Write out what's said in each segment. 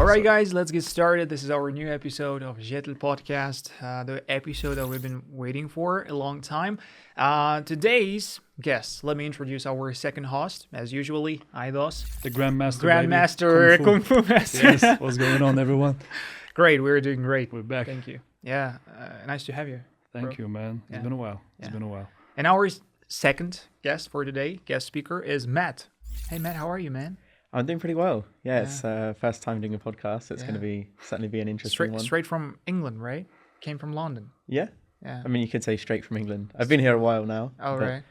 All right, guys, let's get started. This is our new episode of Jetil Podcast, the episode that we've been waiting for a long time. Today's guest, let me introduce our second host, as usually, Aidos. The Grandmaster. Grandmaster, Kung Fu Master. Yes, what's going on, everyone? Great, we're doing great. We're back. Thank you. Yeah, nice to have you. Thank you, man. It's been a while. It's been a while. And our second guest for today, guest speaker, is Matt. Hey, Matt, how are you, man? I'm doing pretty well. Yeah, it's first time doing a podcast. It's going to certainly be an interesting one. Straight from England, right? Came from London. Yeah. Yeah. I mean, you could say straight from England. I've been here a while now. All right.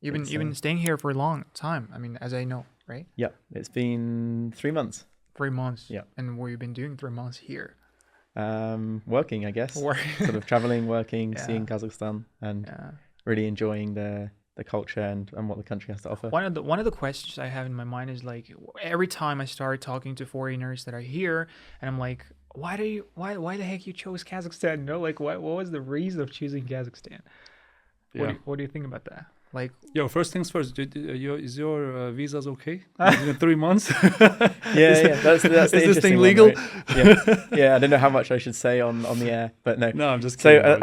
You've been staying here for a long time. I mean, as I know, right? Yeah, it's been 3 months. 3 months. Yeah. And what you've been doing 3 months here? Working, I guess. sort of traveling, working, seeing Kazakhstan, and really enjoying the culture and what the country has to offer. One of the questions I have in my mind is like, every time I start talking to foreigners that are here, and I'm like, why the heck you chose Kazakhstan? You know, like what was the reason of choosing Kazakhstan? What do you think about that? Like, first things first. Is your visas okay? It's been 3 months. yeah. That's the is this thing one, legal? Right? Yeah. I don't know how much I should say on the air, but no. No, I'm just kidding. So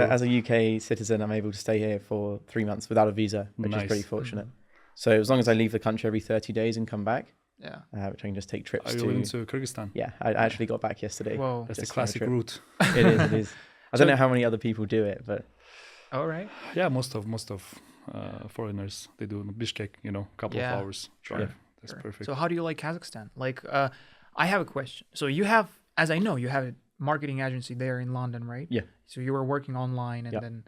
as a UK citizen, I'm able to stay here for 3 months without a visa, which is pretty fortunate. So as long as I leave the country every 30 days and come back, which I can just take trips to. Are you living to Kyrgyzstan? Yeah, I actually got back yesterday. Whoa, that's the classic route. It is. I don't know how many other people do it, but. All right. Yeah, most of foreigners, they do in Bishkek, a couple of hours drive. Sure. That's perfect. So how do you like Kazakhstan? Like, I have a question. So you have, as I know, you have a marketing agency there in London, right? Yeah. So you were working online, and then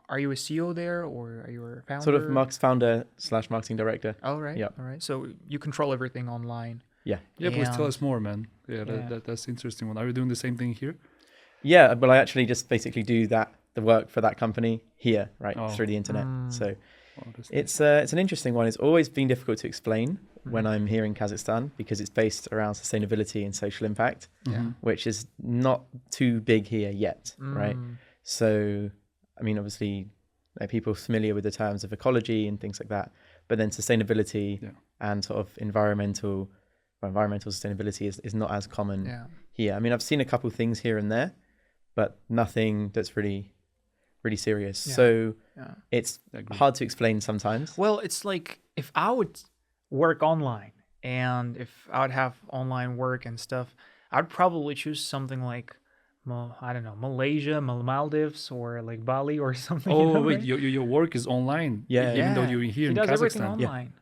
are you a CEO there, or are you a founder? Sort of founder / marketing director. Oh, right. Yeah. All right. So you control everything online. Yeah. Yeah, please tell us more, man. Yeah, that's the interesting one. Are you doing the same thing here? Yeah, well, I actually just basically do the work for that company here, right, through the internet. So it's an interesting one. It's always been difficult to explain when I'm here in Kazakhstan, because it's based around sustainability and social impact, which is not too big here yet, right? So, I mean, obviously, people are familiar with the terms of ecology and things like that, but then sustainability and sort of environmental sustainability is not as common here. I mean, I've seen a couple things here and there, but nothing that's really serious. So it's hard to explain sometimes. Well, it's like if I would work online and if I would have online work and stuff, I'd probably choose something like, I don't know, Malaysia, Maldives, or like Bali or something. Oh, wait, your work is online. Yeah. Even though you're here in Kazakhstan. He does everything online.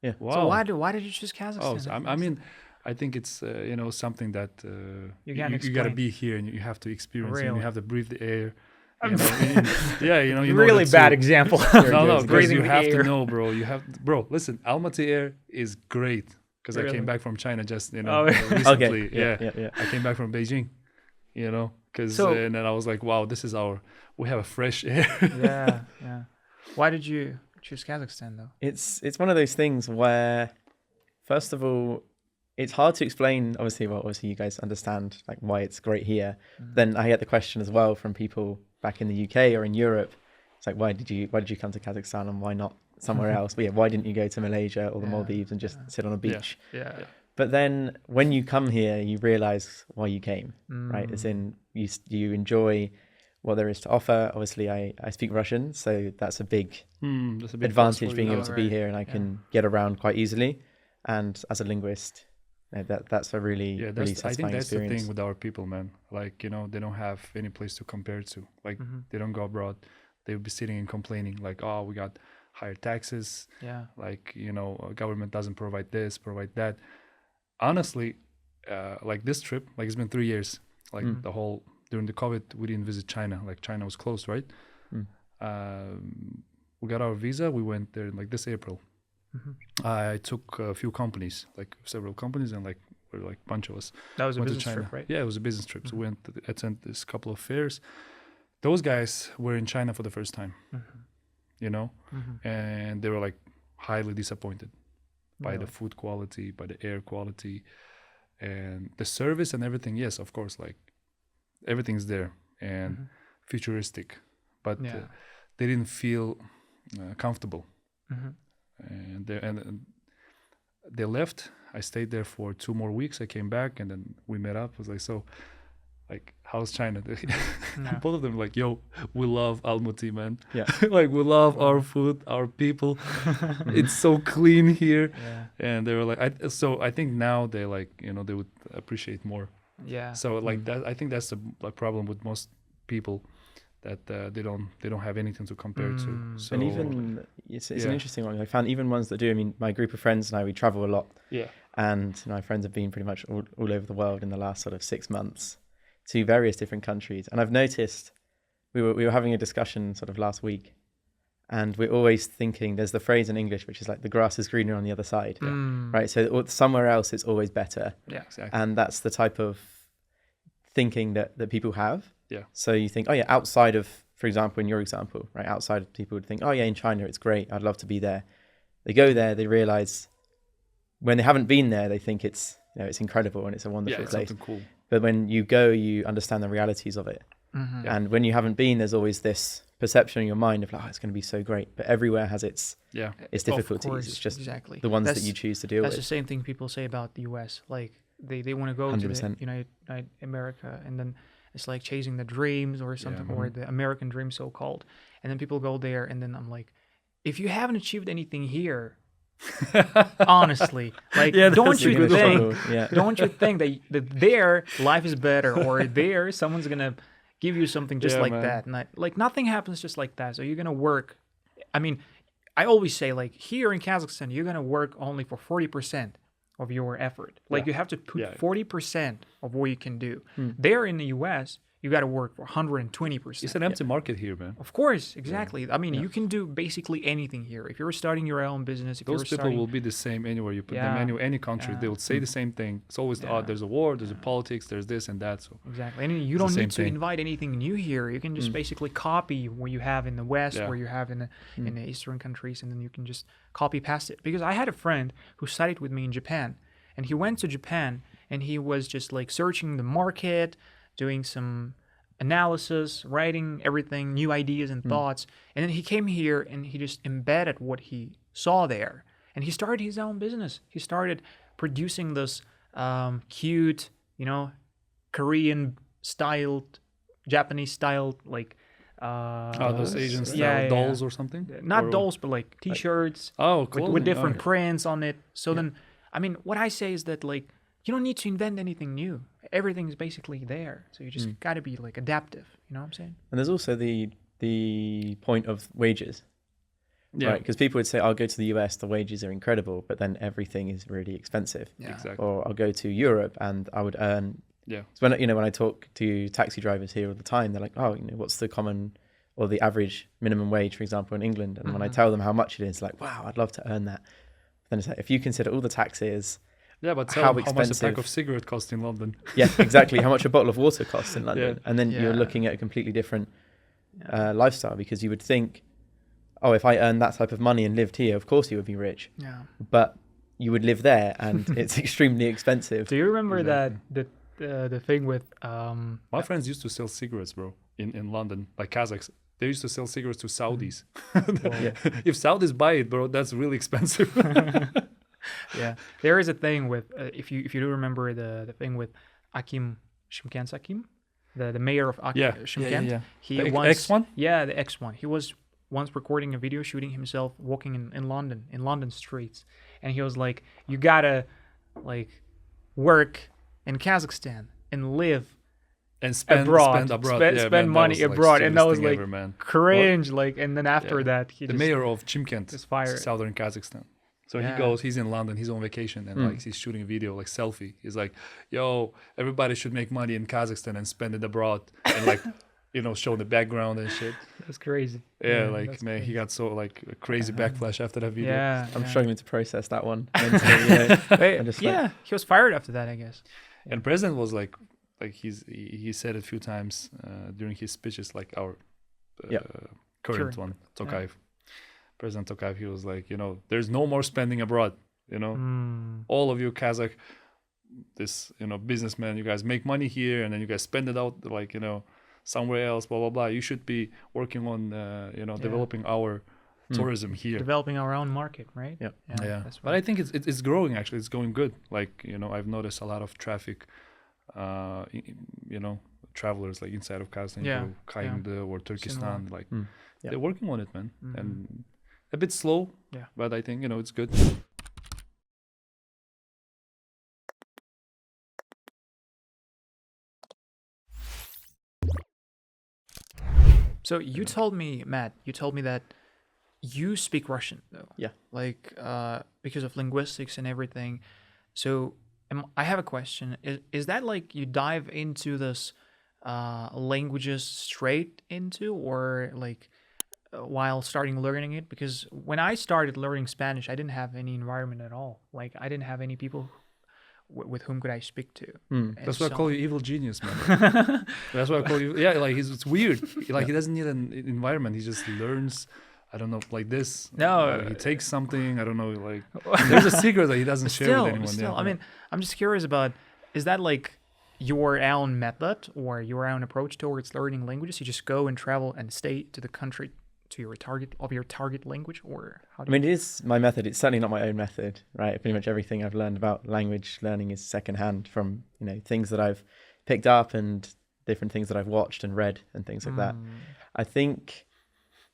Yeah. Wow. So why did you choose Kazakhstan? Oh, so I mean, I think it's something that you got to be here and you have to experience it, and you have to breathe the air. Really bad example. No, because you have to know, bro. Listen, Almaty air is great because I came back from China just recently. Okay. Yeah. I came back from Beijing, because and then I was like, wow, we have a fresh air. Yeah. Why did you choose Kazakhstan though? It's one of those things where, first of all, it's hard to explain. Obviously you guys understand like why it's great here. Then I get the question as well from people back in the UK or in Europe. It's like, why did you come to Kazakhstan and why not somewhere else? But why didn't you go to Malaysia or the Maldives and just sit on a beach? Yeah. But then when you come here, you realize why you came, right? As in you enjoy what there is to offer. Obviously, I speak Russian, so that's a big advantage being able to be here, and I can get around quite easily. And as a linguist, that's a really satisfying I think that's experience. the thing with our people, man. Like, they don't have any place to compare to. Like, they don't go abroad. They would be sitting and complaining, like, oh, we got higher taxes. Yeah. Like, government doesn't provide this, provide that. Honestly, like this trip, like it's been 3 years. Like during the COVID, we didn't visit China. Like China was closed, right? We got our visa. We went there like this April. I took a few companies, like several companies, and like we're like a bunch of us. That was a went business to China. trip, right? Yeah, it was a business trip. So we went to attend this couple of fairs. Those guys were in China for the first time, and they were like highly disappointed by the food quality, by the air quality, and the service and everything. Yes, of course, like everything's there and futuristic, but they didn't feel comfortable. And they left. I stayed there for 2 more weeks. I came back and then we met up. I was like, so, like, how's China? Both of them like, yo, we love Almaty, man. Yeah. Like, we love our food, our people. It's so clean here. Yeah. And they were like, I think now they like, you know, they would appreciate more. Yeah. So like that, I think that's the problem with most people, that they don't have anything to compare to. So, and even it's an interesting one. I found even ones that do. I mean, my group of friends and I, we travel a lot. Yeah. And my friends have been pretty much all over the world in the last sort of 6 months to various different countries. And I've noticed we were having a discussion sort of last week, and we're always thinking, there's the phrase in English which is like, the grass is greener on the other side, right? So somewhere else it's always better. Yeah, exactly. And that's the type of thinking that people have. Yeah. So you think, oh yeah, outside of, for example, in your example, right, outside of, people would think, oh yeah, in China it's great, I'd love to be there. They go there, they realize when they haven't been there, they think it's, you know, it's incredible and it's a wonderful place. Something cool. But when you go, you understand the realities of it. Mm-hmm. And when you haven't been, there's always this perception in your mind of like, oh, it's going to be so great. But everywhere has its difficulties. Of course, it's just exactly the ones that you choose to deal with. That's the same thing people say about the US. Like they want to go 100%. to the United America, and then it's like chasing the dreams or something, or the American dream, so-called. And then people go there, and then I'm like, if you haven't achieved anything here, honestly, like, don't you think that their life is better, or there someone's gonna give you something just like that, and like nothing happens just like that. So you're gonna work. I mean, I always say, like, here in Kazakhstan, you're gonna work only for 40% of your effort. Like you have to put 40% of what you can do. There in the US, you got to work for 120%. It's an empty market here, man. Of course, exactly. I mean, you can do basically anything here. If you're starting your own business, those people will be the same anywhere you put them, any country. They will say the same thing. It's always there's a war, there's a politics, there's this and that. So exactly, and you don't need to invite anything new here. You can just basically copy what you have in the West, where you have in the Eastern countries, and then you can just copy past it. Because I had a friend who studied with me in Japan, and he went to Japan, and he was just like searching the market, doing some analysis, writing everything, new ideas and thoughts. And then he came here and he just embedded what he saw there. And he started his own business. He started producing this cute, Korean styled, Japanese styled, like those Asian style dolls or something? Not dolls, but like t-shirts with different prints on it. So then, I mean, what I say is that, like, you don't need to invent anything new. Everything's basically there. So you just got to be like adaptive. You know what I'm saying? And there's also the point of wages. Yeah. Right? Because people would say, I'll go to the US, the wages are incredible, but then everything is really expensive. Yeah. Exactly. Or I'll go to Europe and I would earn. Yeah. So when I talk to taxi drivers here all the time, they're like, oh, what's the common or the average minimum wage, for example, in England? And when I tell them how much it is, like, wow, I'd love to earn that. But then it's like, if you consider all the taxes. Yeah, but tell how much a pack of cigarette costs in London. Yeah, exactly. How much a bottle of water costs in London. And then you're looking at a completely different lifestyle, because you would think, oh, if I earned that type of money and lived here, of course you would be rich. Yeah. But you would live there and it's extremely expensive. Do you remember that the thing with... My friends used to sell cigarettes, bro, in London, like Kazakhs. They used to sell cigarettes to Saudis. If Saudis buy it, bro, that's really expensive. Yeah, there is a thing with if you do remember the thing with Akim Shymkent's Akim, the mayor of Shymkent. He the once, X1? Yeah, the X1. He was once recording a video shooting himself walking in London streets, and he was like, "You gotta like work in Kazakhstan and live." And spend abroad. Spend money abroad, and that was like ever, cringe. Like, and then after that, the mayor of Chimkent, fired. Southern Kazakhstan. So he's in London, he's on vacation, and like he's shooting a video, like selfie. He's like, "Yo, everybody should make money in Kazakhstan and spend it abroad," and like, show the background and shit. That's crazy. Yeah, like man, he got so like a crazy backlash after that video. Yeah, I'm struggling to process that one. He was fired after that, I guess. And president was like he said it a few times during his speeches, like our current one, Tokayev. Yeah. President Tokayev, he was like, there's no more spending abroad. All of you Kazakh, businessmen, you guys make money here and then you guys spend it out like, somewhere else, blah, blah, blah. You should be working on, developing our tourism here. Developing our own market, right? Yep. Yeah. That's But I think it's growing, actually. It's going good. Like, I've noticed a lot of traffic, travelers like inside of Kazakhstan, Kaynda or Turkestan, like they're working on it, man. And a bit slow, but I think, it's good. So you told me, Matt, that you speak Russian, though. Yeah. Like, because of linguistics and everything. So I have a question. Is that like you dive into this languages straight into, or like while starting learning it? Because when I started learning Spanish, I didn't have any environment at all. Like, I didn't have any people with whom could I speak to. That's why I call you evil genius, man. That's why I call you. Yeah, like it's weird. Like he doesn't need an environment. He just learns. I don't know, like this. No, he takes something. I don't know. Like there's a secret that he doesn't share with anyone. I mean, I'm just curious about, is that like your own method or your own approach towards learning languages? You just go and travel and stay to the country to your target language, or how do I mean, it is my method. It's certainly not my own method, right? Pretty much everything I've learned about language learning is secondhand from, things that I've picked up and different things that I've watched and read and things like that. I think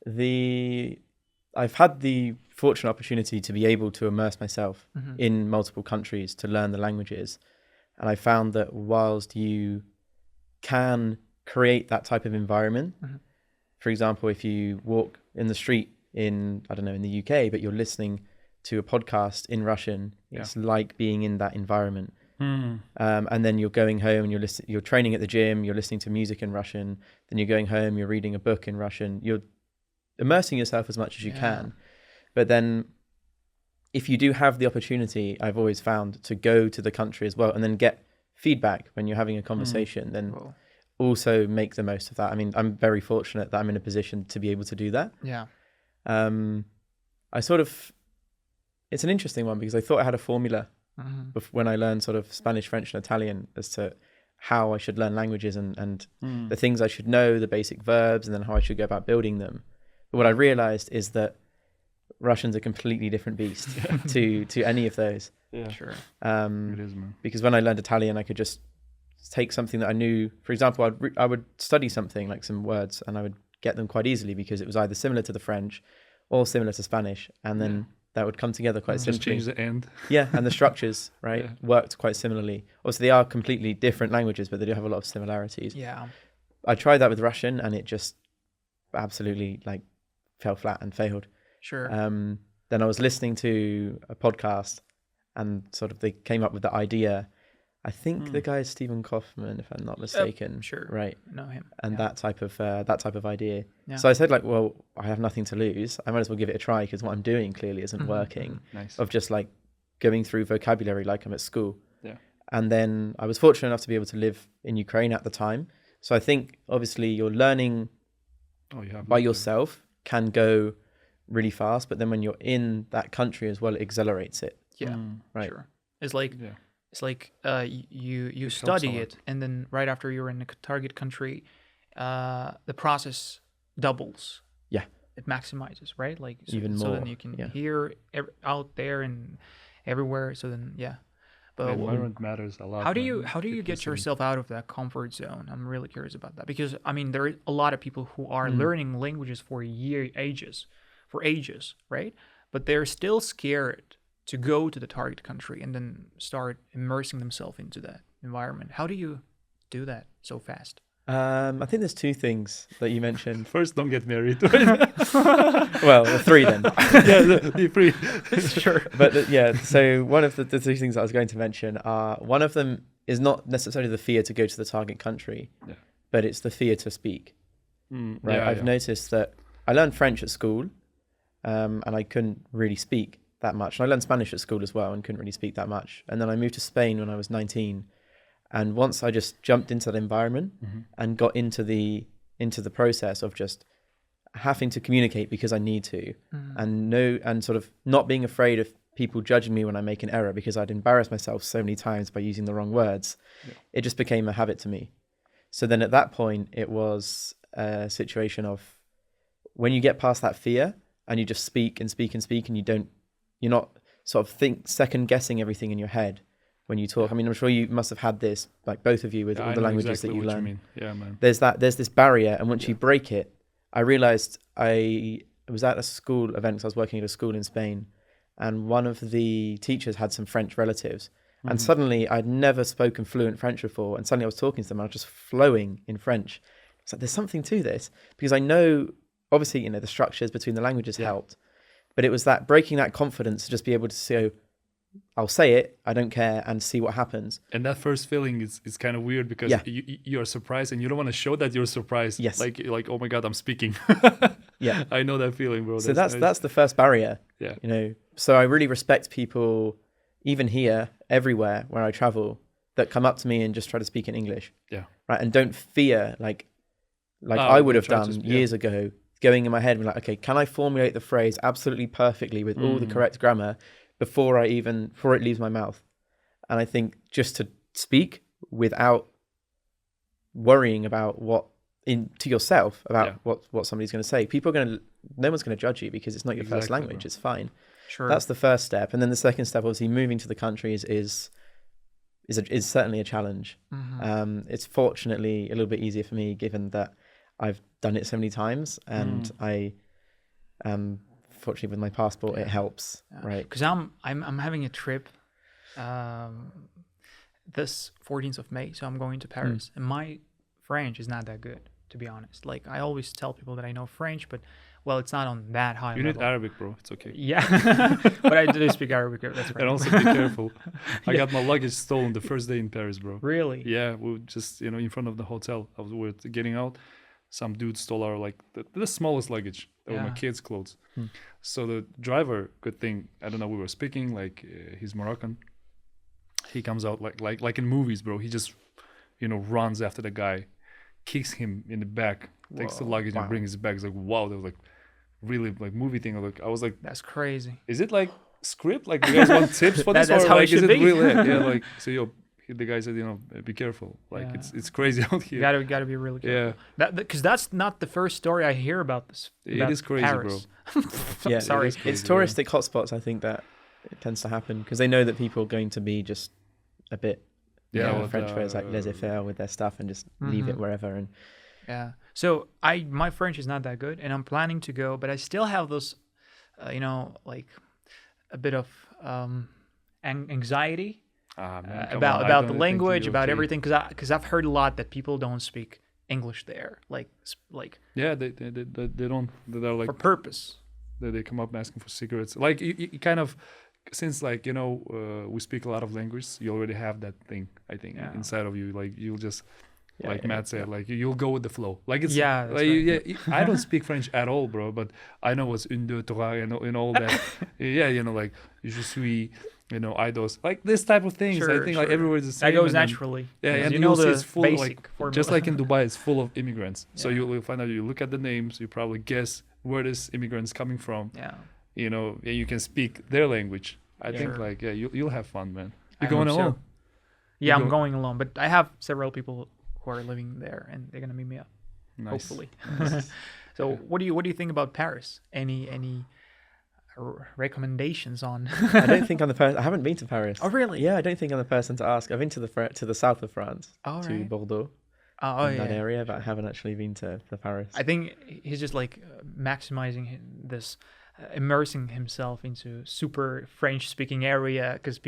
I've had the fortunate opportunity to be able to immerse myself in multiple countries to learn the languages. And I found that whilst you can create that type of environment, for example, if you walk in the street in the UK, but you're listening to a podcast in Russian, it's like being in that environment. And then you're going home and you're training at the gym, you're listening to music in Russian, then you're going home, you're reading a book in Russian, you're immersing yourself as much as you can. But then if you do have the opportunity, I've always found, to go to the country as well and then get feedback when you're having a conversation, then also make the most of that. I mean, I'm very fortunate that I'm in a position to be able to do that. Yeah. It's an interesting one because I thought I had a formula when I learned sort of Spanish, French, and Italian as to how I should learn languages and the things I should know, the basic verbs, and then how I should go about building them. But what I realized is that Russian's a completely different beast to any of those. Yeah, sure. It is, man. Because when I learned Italian, I could just take something that I knew. For example, I would study something like some words, and I would get them quite easily because it was either similar to the French or similar to Spanish, and then that would come together quite simply. Just change the end. Yeah, and the structures, right, worked quite similarly. Obviously, they are completely different languages, but they do have a lot of similarities. Yeah. I tried that with Russian, and it just absolutely fell flat and failed. Sure. Then I was listening to a podcast, and sort of they came up with the idea. I think the guy is Stephen Kaufman, if I'm not mistaken. Sure. Right. I know him. And that type of idea. Yeah. So I said, well, I have nothing to lose. I might as well give it a try because what I'm doing clearly isn't working. Nice. Of just going through vocabulary like I'm at school. Yeah. And then I was fortunate enough to be able to live in Ukraine at the time. So I think obviously your learning by yourself can go really fast, but then when you're in that country as well, it accelerates it. Yeah. Right. Sure. It's like you study it, and then right after you're in a target country, the process doubles. Yeah. It maximizes, right? Like even so more. then you can hear out there and everywhere. So then but environment matters a lot. How do you get yourself out of that comfort zone? I'm really curious about that because I mean there are a lot of people who are learning languages for ages, right? But they're still scared to go to the target country and then start immersing themselves into that environment. How do you do that so fast? I think there's two things that you mentioned. First, don't get married. Well, three then. Be free. Sure. But so one of the two things I was going to mention are, one of them is not necessarily the fear to go to the target country, but it's the fear to speak. Right. I've noticed that I learned French at school, and I couldn't really speak that much. And I learned Spanish at school as well and couldn't really speak that much. And then I moved to Spain when I was 19. And once I just jumped into that environment and got into the process of just having to communicate because I need to, and sort of not being afraid of people judging me when I make an error because I'd embarrassed myself so many times by using the wrong words. It just became a habit to me. So then at that point, it was a situation of when you get past that fear and you just speak and speak and speak, and you're not sort of second guessing everything in your head when you talk. I mean, I'm sure you must have had this, like both of you, with all the languages that you learn. Yeah, man. There's this barrier, and once you break it, I realized I was at a school event, because I was working at a school in Spain, and one of the teachers had some French relatives, and suddenly I'd never spoken fluent French before, and suddenly I was talking to them, and I was just flowing in French. It's like, there's something to this, because I know, obviously, you know, the structures between the languages helped, but it was that breaking that confidence to just be able to say, I'll say it, I don't care, and see what happens. And that first feeling is kind of weird, because you're surprised, and you don't want to show that you're surprised. Yes. Like, oh my God, I'm speaking. Yeah. I know that feeling, bro. So that's the first barrier. Yeah. You know, so I really respect people, even here, everywhere where I travel, that come up to me and just try to speak in English. Yeah. Right. And don't fear, like I would have done years ago, going in my head and be like, okay, can I formulate the phrase absolutely perfectly with all the correct grammar before it leaves my mouth? And I think just to speak without worrying about to yourself about what somebody's going to say. No one's going to judge you, because it's not your first language. Bro. It's fine. Sure. That's the first step. And then the second step, obviously, moving to the country is certainly a challenge. It's fortunately a little bit easier for me, given that I've done it so many times, and fortunately with my passport it helps, right? Because I'm having a trip this 14th of May, so I'm going to Paris, and my French is not that good, to be honest. Like, I always tell people that I know French, but it's not on that high level. You need Arabic, bro. It's okay. Yeah, but I do speak Arabic. That's right. And also be careful. I got my luggage stolen the first day in Paris, bro. Really? Yeah, we were just, in front of the hotel. We were getting out. Some dude stole our, the smallest luggage. That were my kids' clothes. So the driver, good thing, I don't know, we were speaking, he's Moroccan. He comes out like in movies, bro. He just, runs after the guy, kicks him in the back, takes the luggage and brings it back. It's like, wow, that was really movie thing. I was like, that's crazy. Is it script? You guys want tips for this? That's or how it should is be. It real? So the guy said, be careful. It's crazy out here. Gotta be really careful. Yeah. Because that's not the first story I hear about this. It is crazy, Paris. bro. Yeah, sorry. It's touristic hotspots. I think that it tends to happen because they know that people are going to be just a bit, French phrase laissez-faire with their stuff and just leave it wherever. And so my French is not that good, and I'm planning to go, but I still have those, a bit of anxiety. About the language, about everything, because I've heard a lot that people don't speak English there, they don't. They're for purpose. They come up asking for cigarettes. You kind of, since we speak a lot of languages, you already have that thing, I think, inside of you. You'll just Matt said, you'll go with the flow. It's right. I don't speak French at all, bro, but I know what's une deux trois and all that. Je suis. Idols, this type of things. I think everywhere is the same. That goes naturally. And you'll see it's full of just like in Dubai, it's full of immigrants. So you'll find out. You look at the names, you probably guess where this immigrant's coming from. Yeah. And you can speak their language. I think you'll have fun, man. You're going alone. Yeah, I'm going alone, but I have several people who are living there, and they're gonna meet me up. Nice. Hopefully. So what do you think about Paris? Any recommendations on? I don't think I'm the person. I haven't been to Paris. Oh, really? Yeah, I don't think I'm the person to ask. I've been to the south of France, to Bordeaux, that area, but I haven't actually been to Paris. I think he's just maximizing this, immersing himself into super French-speaking area, because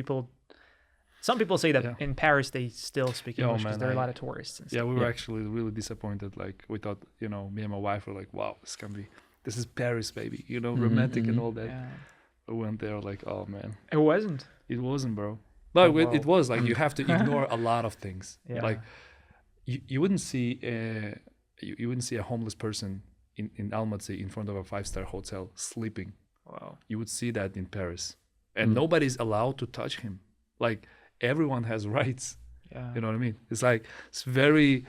some people say that in Paris they still speak English because there are a lot of tourists. And stuff. We were actually really disappointed. We thought, me and my wife were like, wow, this is Paris, baby, romantic and all that. Yeah. We went there oh, man. It wasn't. It wasn't, bro. No, it was you have to ignore a lot of things. Yeah. You wouldn't see a homeless person in Almaty in front of a 5-star hotel sleeping. Wow. You would see that in Paris. And nobody's allowed to touch him. Everyone has rights. Yeah. You know what I mean? It's very...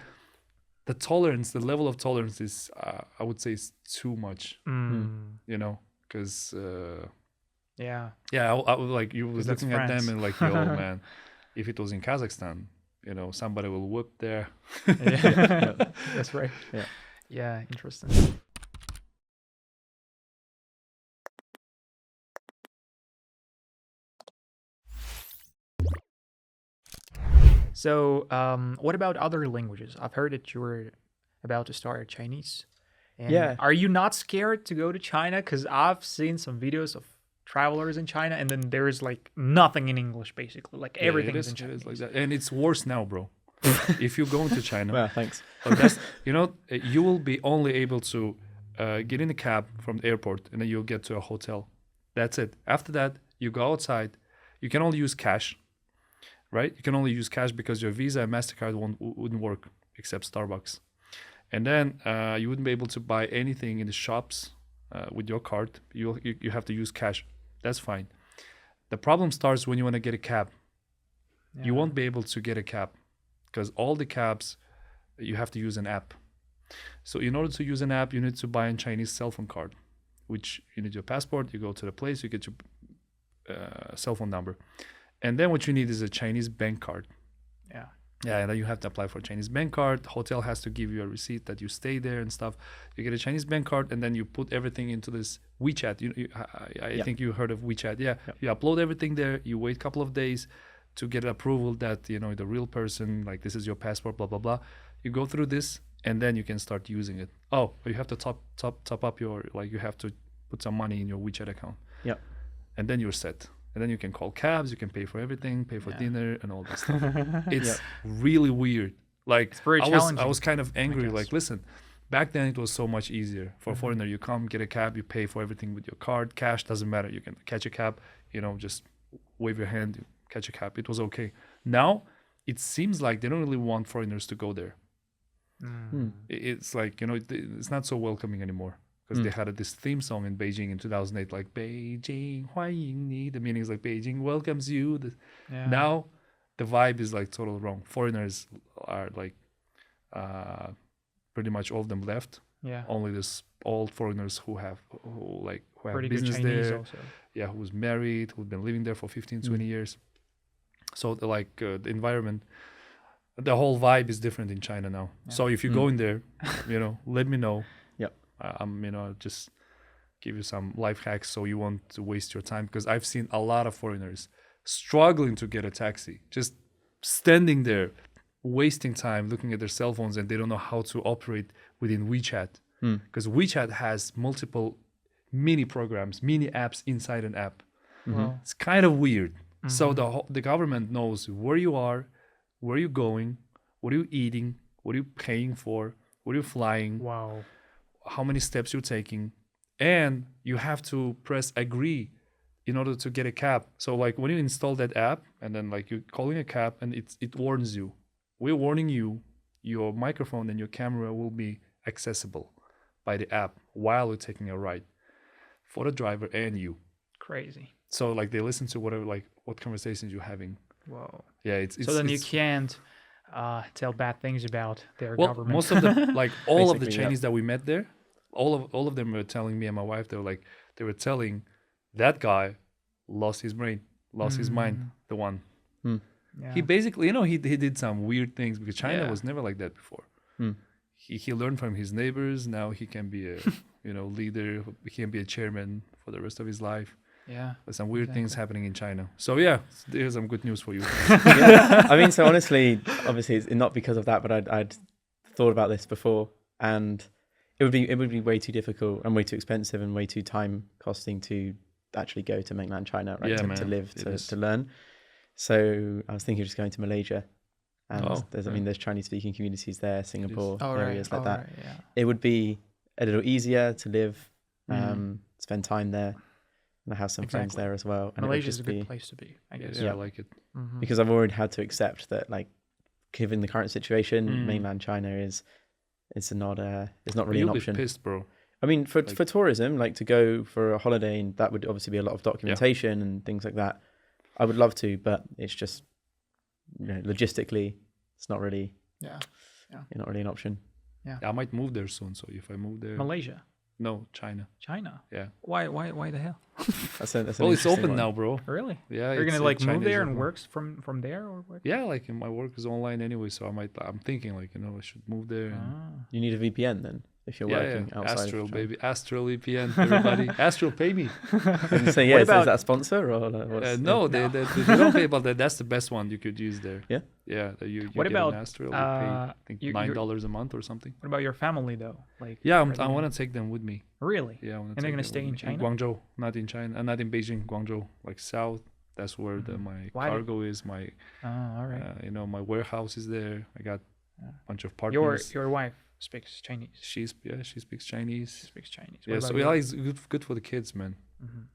The tolerance, the level of tolerance is, I would say, is too much. Because I would you was looking at them and yo, man, if it was in Kazakhstan, somebody will whoop there. Yeah. That's right. Yeah, interesting. So, what about other languages? I've heard that you were about to start Chinese. And Yeah. Are you not scared to go to China? Because I've seen some videos of travelers in China, and then there's like nothing in English, basically. Like everything is in It Chinese. is like that. And it's worse now, bro. If you go into China, Well, thanks. you will be only able to get in a cab from the airport, and then you'll get to a hotel. That's it. After that, you go outside. You can only use cash, right? You can only use cash because your Visa and MasterCard wouldn't work except Starbucks. And then you wouldn't be able to buy anything in the shops with your card. You have to use cash. That's fine. The problem starts when you want to get a cab. Yeah. You won't be able to get a cab because all the cabs, you have to use an app. So in order to use an app, you need to buy a Chinese cell phone card, which you need your passport. You go to the place, you get your cell phone number. And then what you need is a Chinese bank card. Yeah. Yeah, and then you have to apply for a Chinese bank card. The hotel has to give you a receipt that you stay there and stuff. You get a Chinese bank card, and then you put everything into this WeChat. I think you heard of WeChat. Yeah, you upload everything there. You wait a couple of days to get approval that the real person, like this is your passport, blah blah blah. You go through this, and then you can start using it. Oh, you have to top up your, like you have to put some money in your WeChat account. Yeah, and then you're set. And then you can call cabs, you can pay for everything, pay for dinner and all that stuff. It's really weird. Like it's very challenging. I was kind of angry. Like, listen, back then it was so much easier for a foreigner. You come, get a cab, you pay for everything with your card, cash, doesn't matter. You can catch a cab, just wave your hand, you catch a cab. It was okay. Now it seems like they don't really want foreigners to go there. It's like, it's not so welcoming anymore. Because they had this theme song in Beijing in 2008, like Beijing 欢迎你. The meaning is like Beijing welcomes you. Now the vibe is like totally wrong. Foreigners are like pretty much all of them left. Yeah. Only this old foreigners who have pretty business good Chinese there. Also. Yeah, who's married, who've been living there for 15, 20 years. So the environment, the whole vibe is different in China now. Yeah. So if you go in there, let me know. I'll just give you some life hacks so you won't waste your time, because I've seen a lot of foreigners struggling to get a taxi, just standing there, wasting time looking at their cell phones, and they don't know how to operate within WeChat, because WeChat has multiple mini programs, mini apps inside an app. It's kind of weird. So the government knows where you are, where you're going, what are you eating, what are you paying for, where are you flying. Wow. How many steps you're taking, and you have to press agree in order to get a cab. So like when you install that app, and then like you're calling a cab, and it warns you, we're warning you, your microphone and your camera will be accessible by the app while you're taking a ride for the driver and you. Crazy. So like they listen to what conversations you're having. Whoa. Yeah, it's so then you can't tell bad things about their well, government. most of the all of the Chinese that we met there, all of them were telling me and my wife, they were telling that guy lost his brain, lost his mind, the one. Yeah. He basically, he did some weird things, because China was never like that before. He learned from his neighbors. Now he can be a leader. He can be a chairman for the rest of his life. Yeah. There's some weird things happening in China. So yeah, there's some good news for you. I mean, so honestly, obviously it's not because of that, but I'd thought about this before, and it would be way too difficult and way too expensive and way too time costing to actually go to mainland China, right? To live, to learn. So I was thinking of just going to Malaysia, and there's Chinese speaking communities there, Singapore, areas like that. Right, yeah. It would be a little easier to live, spend time there, and I have some friends there as well. And Malaysia is a good place to be, I guess. Yeah, I like it. Because I've already had to accept that, like, given the current situation, mainland China is not really an option. Be pissed, bro. I mean, for tourism, like to go for a holiday, and that would obviously be a lot of documentation and things like that. I would love to, but it's just, logistically, it's not really. Yeah. Not really an option. Yeah. I might move there soon. So if I move there, Malaysia. No, China. China. Yeah. Why the hell? That's well, it's open one. now, bro. Really? Yeah. You're gonna move there and work from there, or what? Yeah, my work is online anyway, so I'm thinking I should move there. And You need a VPN then if you're working outside Astral, of China. baby. Astral VPN, everybody. Astral, pay me. So yeah, is that a sponsor or what's no, they don't pay, but that's the best one you could use there. Yeah? Yeah, you What get about, an Astral, you pay, I think $9 a month or something. What about your family though? Like, Yeah, I want to take them with me. really? Yeah, I want to. And they're gonna stay in China? Guangzhou, not in China, not in Beijing. Guangzhou, like south. That's where my cargo is. My, all right. my warehouse is there. I got a bunch of partners. Your wife speaks Chinese. She speaks Chinese. She speaks Chinese. Yeah, so it's good for the kids, man.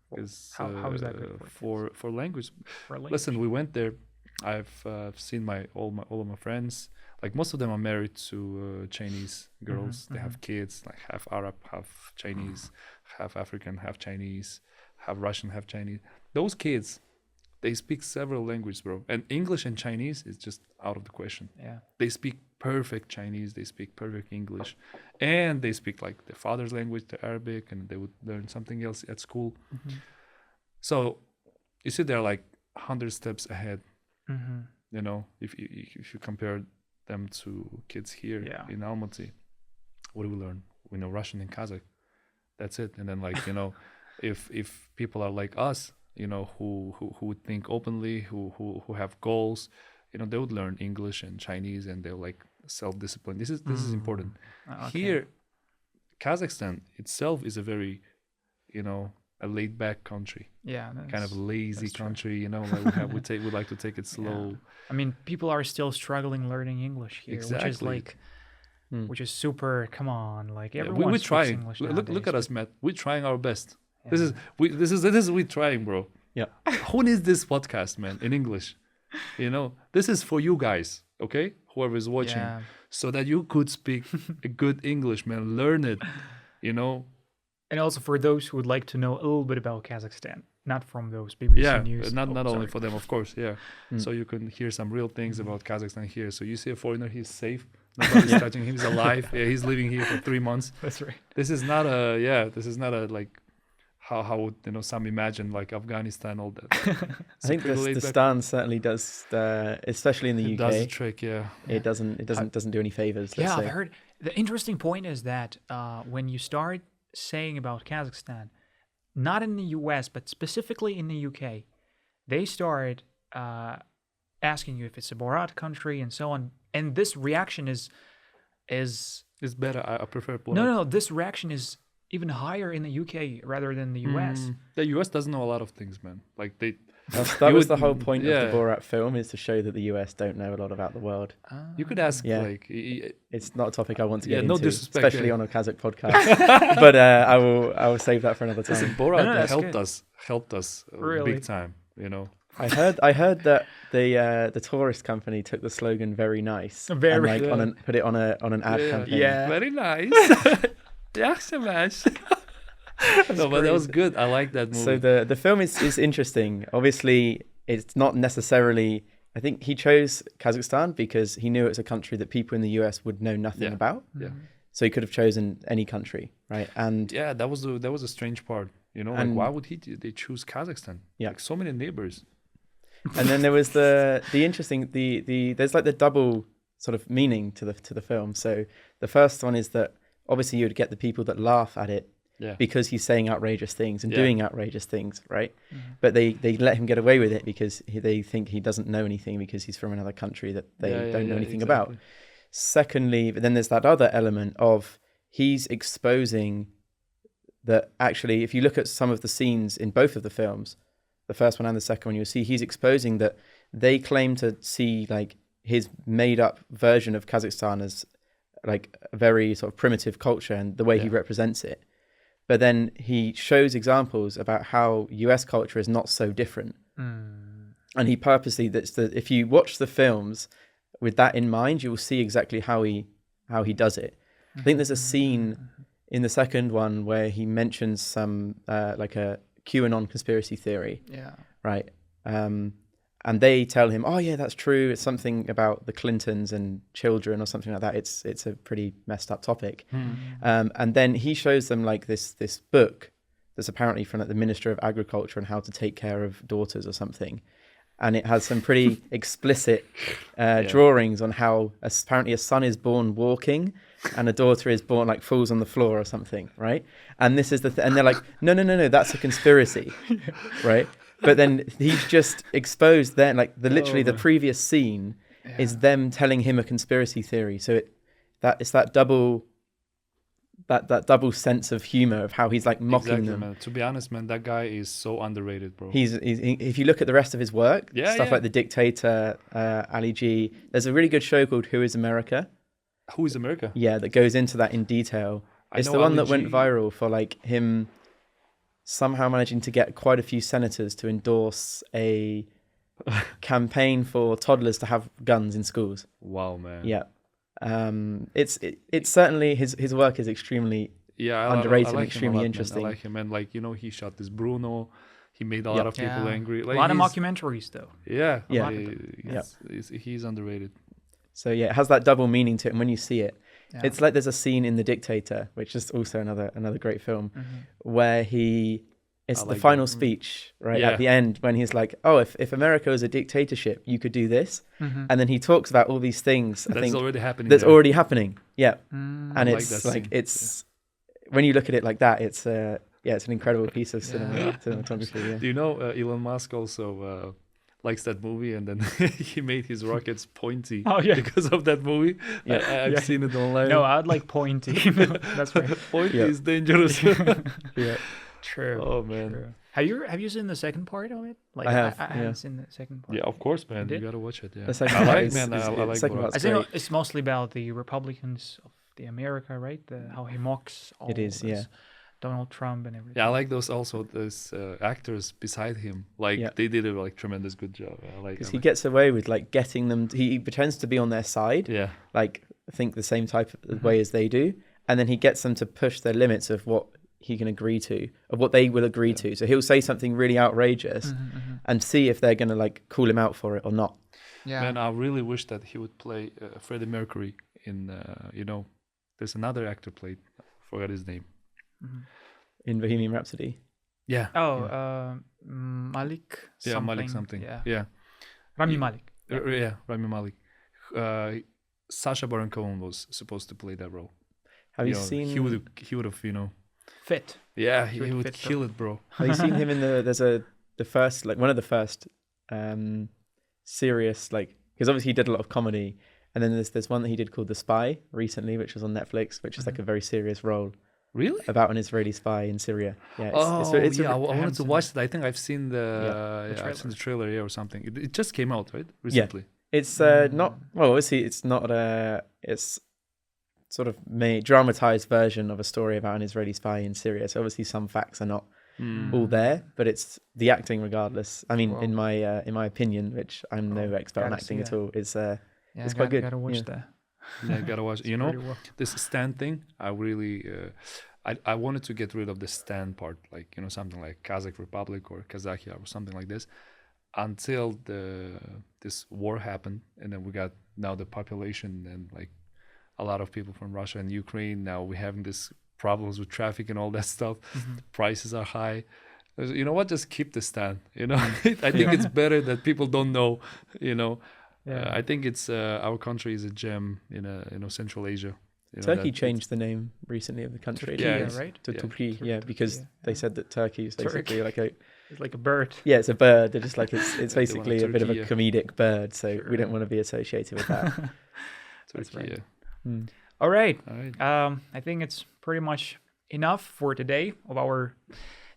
Because how is that good for language? For language? Listen, we went there. I've seen all of my friends. Like most of them are married to Chinese girls. They have kids, like half Arab, half Chinese, half African, half Chinese, half Russian, half Chinese. Those kids, they speak several languages, bro. And English and Chinese is just out of the question. Yeah. They speak perfect Chinese. They speak perfect English, and they speak like their father's language, the Arabic, and they would learn something else at school. So you see, they're like 100 steps ahead. You know, if you compare them to kids here in Almaty, what do we learn? We know Russian and Kazakh. That's it. And then like, you know, if people are like us, you know, who would think openly, who have goals, you know, they would learn English and Chinese, and they're like self-discipline. This is important. Okay. Here, Kazakhstan itself is a very, you know, a laid-back country. Yeah. Kind of lazy country, you know. Like we like to take it slow. Yeah. I mean, people are still struggling learning English here, Exactly. which is like, which is super. Come on, like everyone we're speaks trying. English Look nowadays, at us, Matt. We're trying our best. Yeah. This is we trying, bro. Yeah. Who needs this podcast, man, in English? You know, this is for you guys, okay? Whoever is watching, so that you could speak a good English, man. Learn it, you know. And also for those who would like to know a little bit about Kazakhstan, not from those BBC news. Not only for them, of course, So you can hear some real things about Kazakhstan here. So you see a foreigner, he's safe. Nobody's touching him. He's alive. Yeah, he's living here for 3 months. That's right. This is not a like how would, you know, some imagine like Afghanistan, all that. I think the Stan certainly does, especially in the UK. It does the trick, yeah. It doesn't do any favors. Yeah, I've heard. The interesting point is that when you start saying about Kazakhstan, not in the US, but specifically in the UK, they start asking you if it's a Borat country and so on. And this reaction is better. I prefer Borat. No, this reaction is even higher in the UK rather than the US. The US doesn't know a lot of things, man. Like that was the whole point of the Borat film, is to show that the US don't know a lot about the world. You could ask, it's not a topic I want to get into, no disrespect, especially on a Kazakh podcast. But I will save that for another time. Listen, Borat helped us really? Big time, you know. I heard that the tourist company took the slogan "Very nice" and put it on an ad campaign. Yeah, very nice. No, but that was good. I like that movie. So the film is interesting. Obviously, it's not necessarily. I think he chose Kazakhstan because he knew it's a country that people in the US would know nothing about. Yeah. So he could have chosen any country, right? And that was a strange part. You know, like why would they choose Kazakhstan? Yeah, like so many neighbors. And then there was the interesting there's like the double sort of meaning to the film. So the first one is that obviously you would get the people that laugh at it because he's saying outrageous things and doing outrageous things, right? But they let him get away with it because they think he doesn't know anything because he's from another country that they don't know anything about. Secondly, but then there's that other element of he's exposing that actually, if you look at some of the scenes in both of the films, the first one and the second one, you'll see he's exposing that they claim to see like his made up version of Kazakhstan as like a very sort of primitive culture and the way he represents it. But then he shows examples about how US culture is not so different. And he purposely, if you watch the films with that in mind, you will see exactly how he does it. I think there's a scene in the second one where he mentions some like a QAnon conspiracy theory. Yeah. Right. And they tell him, "Oh yeah, that's true. It's something about the Clintons and children or something like that. It's a pretty messed up topic." And then he shows them like this book that's apparently from like the Minister of Agriculture on how to take care of daughters or something. And it has some pretty explicit drawings on how apparently a son is born walking, and a daughter is born, like falls on the floor or something, right? And this is and they're like, no, that's a conspiracy, right? But then he's just exposed then, like literally the previous scene is them telling him a conspiracy theory. So it's that double sense of humor of how he's like mocking them. Man. To be honest, man, that guy is so underrated, bro. He's if you look at the rest of his work, stuff like The Dictator, Ali G. There's a really good show called Who Is America? Who is America? Yeah, that goes into that in detail. It's the one that went viral for like him somehow managing to get quite a few senators to endorse a campaign for toddlers to have guns in schools. Wow, man. Yeah. It's certainly his work is extremely underrated and extremely interesting. Man. I like him, and like he shot this Bruno. He made a lot of people angry. Like, a lot of mockumentaries, though. He's underrated. So yeah, it has that double meaning to it, and when you see it, it's like there's a scene in The Dictator, which is also another great film, where it's the final speech, right? At the end, when he's like, oh, if America was a dictatorship, you could do this. And then he talks about all these things. That's already happening. That's already happening. Yeah. And it's like when you look at it like that, it's an incredible piece of cinematography. Yeah. Do you know Elon Musk also likes that movie, and then he made his rockets pointy because of that movie. I've seen it online. No, I'd like pointy. That's right. Pointy is dangerous. Yeah. True. Oh man. True. Have you seen the second part of it? Like I have. I haven't seen the second part. Yeah, of course, man. You gotta watch it. Yeah. The second I part like, is, man. I like Borat. I think it's mostly about the Republicans of the America, right? How he mocks all this Donald Trump and everything. Yeah, I like those actors beside him. Like they did a tremendous good job. Because he gets away with like getting them. He pretends to be on their side. Yeah. Like think the same type of way as they do, and then he gets them to push their limits of what he can agree to, of what they will agree to. So he'll say something really outrageous and see if they're going to like call him out for it or not. Yeah. Man, I really wish that he would play Freddie Mercury in, there's another actor played, I forgot his name. In Bohemian Rhapsody. Yeah. Oh, Malik something. Yeah, Malik something. Yeah. Rami Malek. Yeah, Rami Malek. Sasha Baron Cohen was supposed to play that role. Have you seen? He would have, fit. Yeah, he would kill it, bro. Have you seen him in the first, like one of the first serious, like, because obviously he did a lot of comedy, and then there's one that he did called The Spy recently, which was on Netflix, which is like a very serious role. Really? About an Israeli spy in Syria. Yeah. I wanted to watch it. I think I've seen I've seen the trailer or something. It just came out, right? Recently. Yeah. It's not, well, obviously it's not it's sort of dramatized version of a story about an Israeli spy in Syria. So obviously some facts are not all there, but it's the acting regardless. I mean, in my opinion, which I'm no expert on acting at all, is it's quite good. Gotta watch that. Yeah, gotta watch. This stand thing. I really, I wanted to get rid of the stand part, like something like Kazakh Republic or Kazakhia or something like this, until this war happened, and then we got now the population and like a lot of people from Russia and Ukraine. Now we're having this problems with traffic and all that stuff. Prices are high. You know what? Just keep the stand. I think it's better that people don't know. I think it's our country is a gem in Central Asia. Turkey changed the name recently of the country. Turkey, right? To Turkey, because they said that Turkey is basically it's like a bird. Yeah, it's a bird. They're just like it's basically a bit of a comedic bird. So we don't want to be associated with that. Turkey, right. All right. I think it's pretty much enough for today of our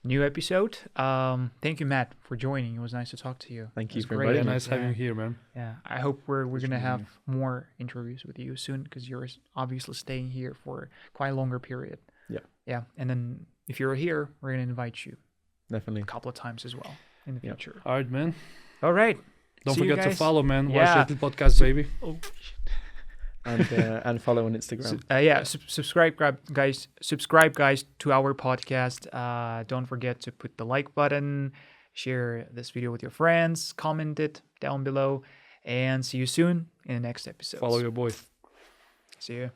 new episode. Thank you, Matt, for joining. It was nice to talk to you. Thank you for inviting me. Nice having you here, man. Yeah, I hope we're gonna have more interviews with you soon, because you're obviously staying here for quite a longer period. Yeah, and then if you're here, we're gonna invite you definitely a couple of times as well in the future. All right, man. All right. Don't forget to follow, man. Watch Jetil Podcast, baby. And follow on Instagram. Subscribe, guys, to our podcast. Don't forget to put the like button, share this video with your friends, comment it down below, and see you soon in the next episode. Follow your boy. See you.